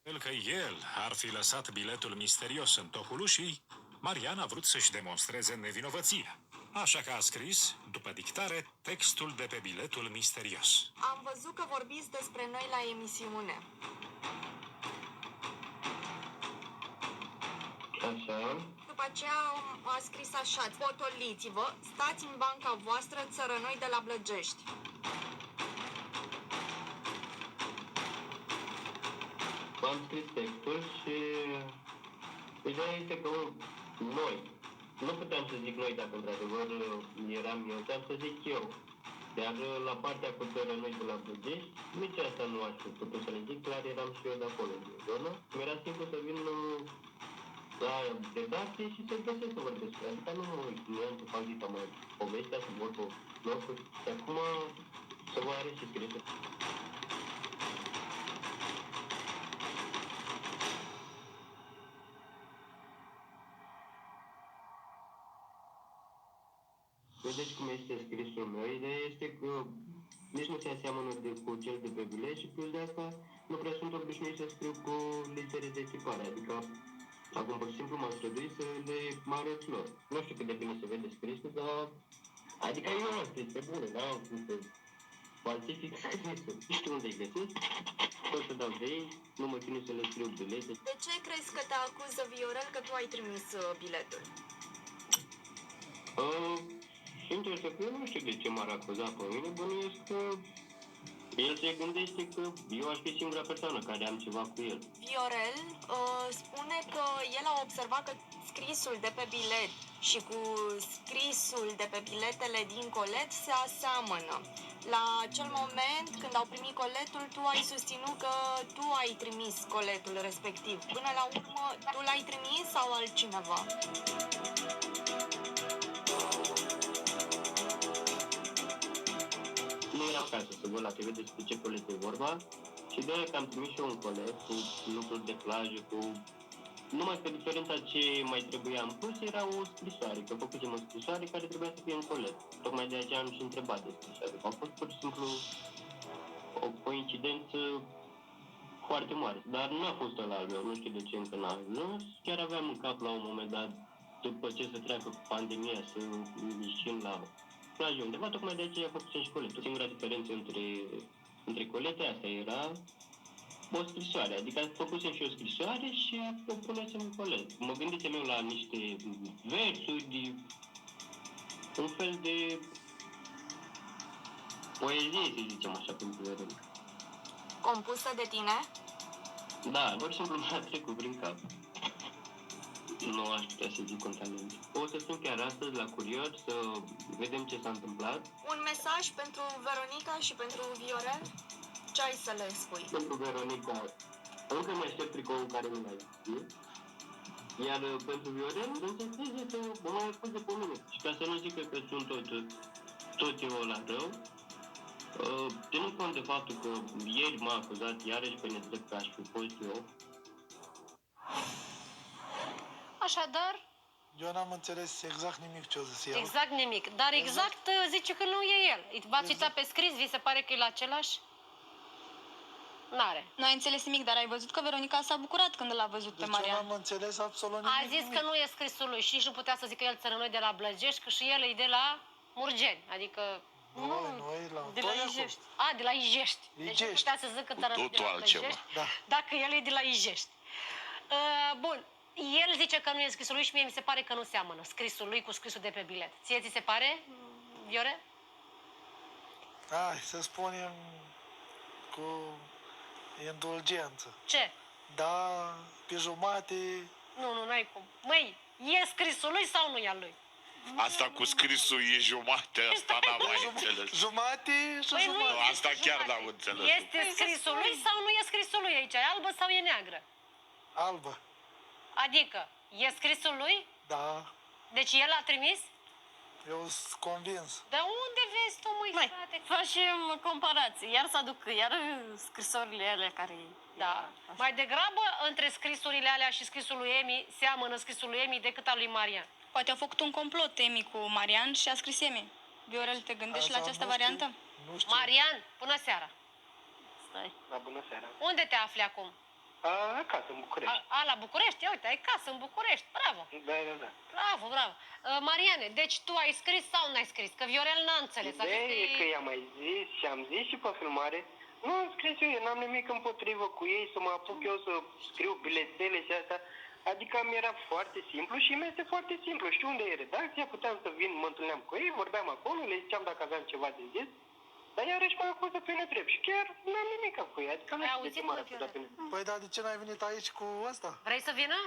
Că el ar fi lăsat biletul misterios în topul ușii, Marian a vrut să-și demonstreze nevinovăția. Așa că a scris, după dictare, textul de pe biletul misterios. Am văzut că vorbiți despre noi la emisiune. Așa. După aceea a scris așa: potoliți-vă, stați în banca voastră, țărănoi de la Blăgești. Am scris textul și ideea este că noi, nu puteam să zic noi dacă într-adevăr eram eu, puteam să zic eu. Iar la partea cu țărănoi de la Bugești, nici asta nu aș fi putut să le zic, clar eram și eu de acolo, din zonă. Mi-era simplu să vin la redacție și să găsesc să vorbesc. Adică nu am să fac dita mai povestea, să vor pe locuri. Și acum să vă are și scris. Vedeți cum este scrisul meu. Ideea este că nici nu se aseamănă cu cel de pe bilet și plus de asta nu prea sunt obișnuit să scriu cu litere de tipare. Adică acum pur și simplu m-am străduit să le arăt lor. Nu știu cât de bine se vede scrisul, dar adică eu am scris pe bune, da? Am scris să falsific scrisul. Nu știu unde-i găsesc. Pot să dau de ei, nu mă țin să le scriu bilete. De ce crezi că te acuză Viorel că tu ai trimis biletul? Sincer să fiu, nu știu de ce m-ar acuza pe mine, bănuiesc că el se gândește că eu aș fi singura persoană care am ceva cu el. Viorel spune că el a observat că scrisul de pe bilet și cu scrisul de pe biletele din colet se aseamănă. La acel moment, când au primit coletul, tu ai susținut că tu ai trimis coletul respectiv. Până la urmă, tu l-ai trimis sau altcineva? Nu era acasă să văd la TV despre ce colet e vorba și de aia că am trimis și eu un colet cu lucruri de plajă, cu... Numai că diferența ce mai trebuia în plus era o scrisoare, că făcusem o scrisoare care trebuia să fie în colet. Tocmai de aceea am și întrebat de scrisoare. A fost pur și simplu o coincidență foarte mare, dar n-a fost ăla al meu, nu știu de ce încă n-a ajuns. Chiar aveam în cap la un moment dat, după ce să treacă pandemia, să ieșim la plajă undeva, tocmai de aceea făcusem și coletul. Singura diferență între colete, asta era o scrisoare, adică făcusem și o scrisoare și o punesem în colet. Mă gândisem eu la niște versuri, un fel de poezie, să zicem așa, pentru rând. Compusă de tine? Da, pur și simplu mi-a trecut prin cap. Nu aș putea să zic contabil. O să sun chiar astăzi la curier să vedem ce s-a întâmplat. Un mesaj pentru Veronica și pentru Viorel? Ce ai să le spui? Pentru Veronica, încă mai aștept tricoul care mi l-ai zis. Iar pentru Viorel, înțelege să mă mai acuze pe mine. Și ca să nu zică că sunt tot eu la rău, ținând cont de faptul că ieri m-a acuzat iarăși pe nedrept că aș fi fost eu. Așadar, Eu n-am înțeles exact nimic ce o zis el. exact nimic. Dar exact zice că nu e el. V-ați uitat pe scris? Vi se pare că e la același? N-are. Nu ai înțeles nimic, dar ai văzut că Veronica s-a bucurat când l-a văzut pe Deci eu Marian. n-am înțeles absolut nimic. A zis că nu e scrisul lui și nici nu putea să zică el țărănoi de la Blăjești, că și el e de la Murgeni. Adică... Noi la... De la Ijești. A, de la Ijești. Deci nu Ijești. putea să zică țărănoi de Totul la altceva. Blăjești, Da. dacă el e de la Ijești. Bun. El zice că nu e scrisul lui și mie mi se pare că nu seamănă scrisul lui cu scrisul de pe bilet. Ție ți se pare, Viore? Hai, să spunem cu indulgență. Ce? Da, pe jumate... Nu, n-ai cum. Măi, e scrisul lui sau nu e al lui? Asta cu scrisul e jumate, asta n-am mai înțeles. Jumate și Păi nu jumate. este Asta chiar jumate. n-am înțeles. Este scrisul lui sau nu e scrisul lui aici? E albă sau e neagră? Albă. Adică, e scrisul lui? Da, Deci el a trimis? eu sunt convins. Dar unde vezi tu, măi, Mai, frate? facem comparații. Iar să aduc iar scrisorile alea care... Da. Mai degrabă, între scrisurile alea și scrisul lui Emi, seamănă scrisul lui Emi decât al lui Marian. Poate au făcut un complot Emi cu Marian și a scris Emi. Viorel, te gândești la Asta această nu știu, variantă? Nu știu. Marian, bună seara. Stai. La bună seara. Unde te afli acum? Acasă, în București. La București? Ia uite, ai casă în București. Bravo! Da. Bravo, bravo. Mariane, deci tu ai scris sau n-ai scris? Că Viorel n-a înțeles. Ideea e că i-am mai zis și am zis și pe filmare, nu am scris eu n-am nimic împotrivă cu ei, să mă apuc eu să scriu biletele și asta. Adică mi-era foarte simplu și mi este foarte simplu. Știu unde e redacția, puteam să vin, mă întâlneam cu ei, vorbeam acolo, le ziceam dacă aveam ceva de zis, dar iarăși mă acuză pe nedrept și chiar n-am nimic cu ei. Adică nu Ai știu de ce auzit, m-ar mă, acuza pe nedrept. Păi, dar de ce n-ai venit aici cu ăsta? Vrei să vină?